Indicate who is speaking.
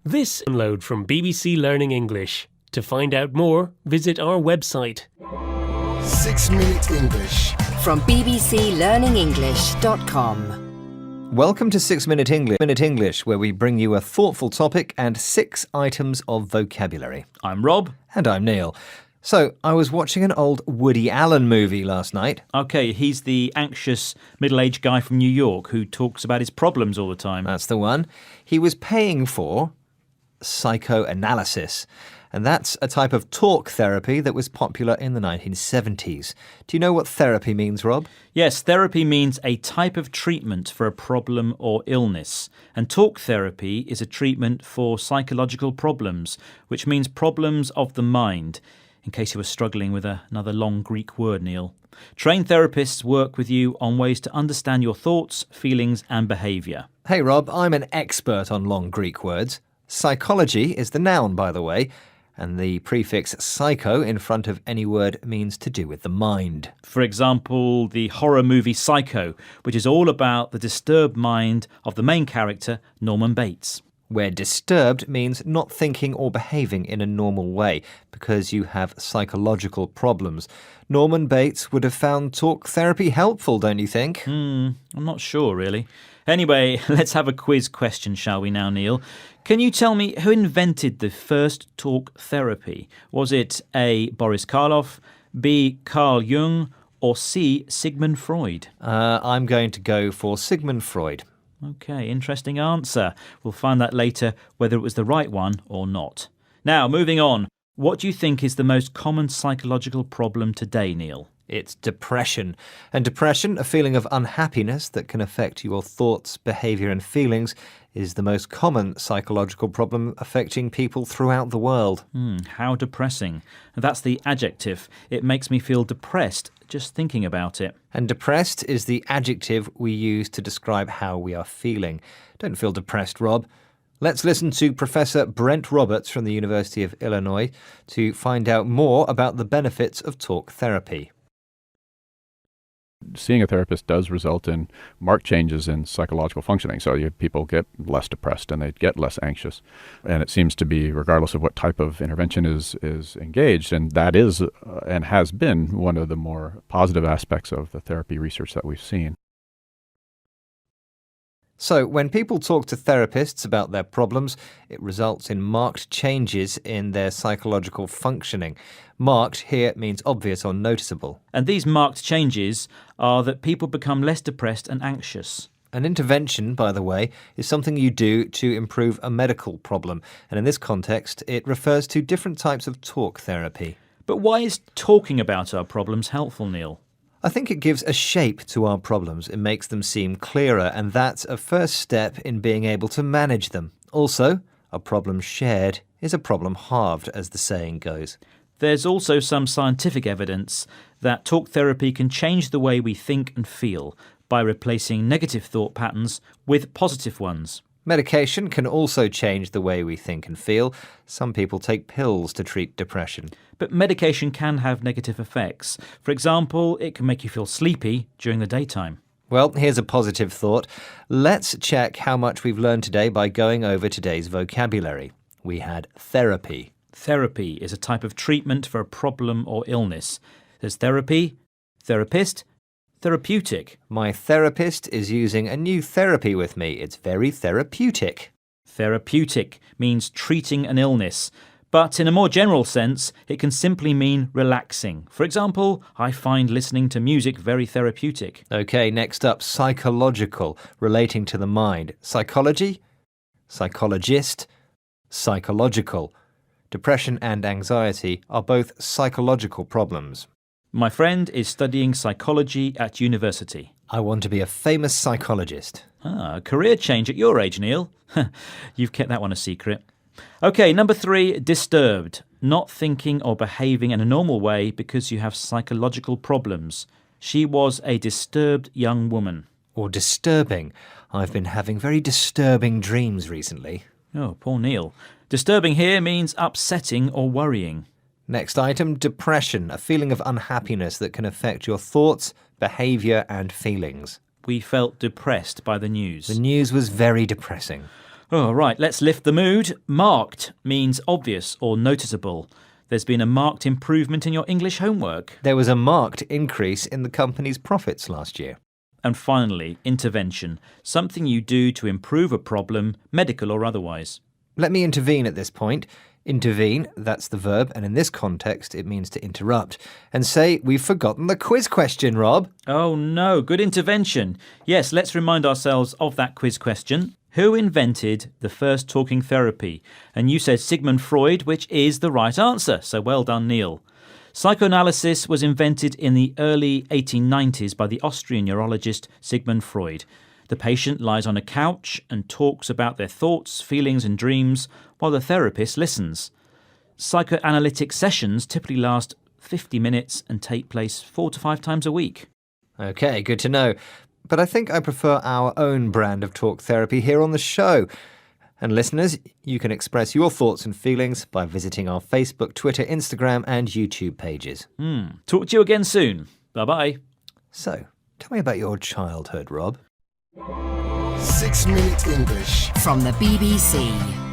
Speaker 1: This download from BBC Learning English. To find out more, visit our website.
Speaker 2: 6 Minute English
Speaker 3: From bbclearningenglish.com.
Speaker 4: Welcome to 6 Minute English, where we bring you a thoughtful topic and 6 items of vocabulary.
Speaker 5: I'm Rob.
Speaker 4: And I'm Neil. So, I was watching an old Woody Allen movie last night.
Speaker 5: Okay, he's the anxious middle-aged guy from New York who talks about his problems all the time.
Speaker 4: That's the one. He was paying for psychoanalysis. And that's a type of talk therapy that was popular in the 1970s. Do you know what therapy means, Rob?
Speaker 5: Yes, therapy means a type of treatment for a problem or illness. And talk therapy is a treatment for psychological problems, which means problems of the mind, in case you were struggling with another long Greek word, Neil. Trained therapists work with you on ways to understand your thoughts, feelings and behaviour.
Speaker 4: Hey, Rob, I'm an expert on long Greek words. Psychology is the noun, by the way. And the prefix psycho in front of any word means to do with the mind.
Speaker 5: For example, the horror movie Psycho, which is all about the disturbed mind of the main character, Norman Bates.
Speaker 4: Where disturbed means not thinking or behaving in a normal way because you have psychological problems. Norman Bates would have found talk therapy helpful, don't you think?
Speaker 5: I'm not sure, really. Anyway, let's have a quiz question, shall we now, Neil? Can you tell me who invented the first talk therapy? Was it A. Boris Karloff, B. Carl Jung, or C. Sigmund Freud?
Speaker 4: I'm going to go for Sigmund Freud.
Speaker 5: Okay, interesting answer. We'll find that later whether it was the right one or not. Now, moving on. What do you think is the most common psychological problem today, Neil?
Speaker 4: It's depression. And depression, a feeling of unhappiness that can affect your thoughts, behaviour and feelings, is the most common psychological problem affecting people throughout the world.
Speaker 5: How depressing. That's the adjective. It makes me feel depressed just thinking about it.
Speaker 4: And depressed is the adjective we use to describe how we are feeling. Don't feel depressed, Rob. Let's listen to Professor Brent Roberts from the University of Illinois to find out more about the benefits of talk therapy.
Speaker 6: Seeing a therapist does result in marked changes in psychological functioning. So people get less depressed and they get less anxious. And it seems to be, regardless of what type of intervention is engaged, and that is and has been one of the more positive aspects of the therapy research that we've seen.
Speaker 4: So, when people talk to therapists about their problems, it results in marked changes in their psychological functioning. Marked here means obvious or noticeable.
Speaker 5: And these marked changes are that people become less depressed and anxious.
Speaker 4: An intervention, by the way, is something you do to improve a medical problem. And in this context, it refers to different types of talk therapy.
Speaker 5: But why is talking about our problems helpful, Neil?
Speaker 4: I think it gives a shape to our problems. It makes them seem clearer, and that's a first step in being able to manage them. Also, a problem shared is a problem halved, as the saying goes.
Speaker 5: There's also some scientific evidence that talk therapy can change the way we think and feel by replacing negative thought patterns with positive ones.
Speaker 4: Medication can also change the way we think and feel. Some people take pills to treat depression.
Speaker 5: But medication can have negative effects. For example, it can make you feel sleepy during the daytime.
Speaker 4: Well, here's a positive thought. Let's check how much we've learned today by going over today's vocabulary. We had therapy.
Speaker 5: Therapy is a type of treatment for a problem or illness. There's therapy, therapist, therapeutic.
Speaker 4: My therapist is using a new therapy with me. It's very therapeutic.
Speaker 5: Therapeutic means treating an illness, but in a more general sense, it can simply mean relaxing. For example, I find listening to music very therapeutic.
Speaker 4: Okay, next up, psychological, relating to the mind. Psychology, psychologist, psychological. Depression and anxiety are both psychological problems.
Speaker 5: My friend is studying psychology at university.
Speaker 4: I want to be a famous psychologist.
Speaker 5: A career change at your age, Neil. You've kept that one a secret. Okay, number 3, disturbed. Not thinking or behaving in a normal way because you have psychological problems. She was a disturbed young woman.
Speaker 4: Or disturbing. I've been having very disturbing dreams recently.
Speaker 5: Oh, poor Neil. Disturbing here means upsetting or worrying.
Speaker 4: Next item, depression, a feeling of unhappiness that can affect your thoughts, behaviour and feelings.
Speaker 5: We felt depressed by the news.
Speaker 4: The news was very depressing.
Speaker 5: Oh, right, let's lift the mood. Marked means obvious or noticeable. There's been a marked improvement in your English homework.
Speaker 4: There was a marked increase in the company's profits last year.
Speaker 5: And finally, intervention. Something you do to improve a problem, medical or otherwise.
Speaker 4: Let me intervene at this point. Intervene, that's the verb, and in this context it means to interrupt. And say, we've forgotten the quiz question, Rob.
Speaker 5: Oh no, good intervention. Yes, let's remind ourselves of that quiz question. Who invented the first talking therapy? And you said Sigmund Freud, which is the right answer. So well done, Neil. Psychoanalysis was invented in the early 1890s by the Austrian neurologist Sigmund Freud. The patient lies on a couch and talks about their thoughts, feelings and dreams while the therapist listens. Psychoanalytic sessions typically last 50 minutes and take place 4 to 5 times a week.
Speaker 4: OK, good to know. But I think I prefer our own brand of talk therapy here on the show. And listeners, you can express your thoughts and feelings by visiting our Facebook, Twitter, Instagram and YouTube pages.
Speaker 5: Talk to you again soon. Bye-bye.
Speaker 4: So, tell me about your childhood, Rob.
Speaker 2: 6 Minute English.
Speaker 3: From the BBC.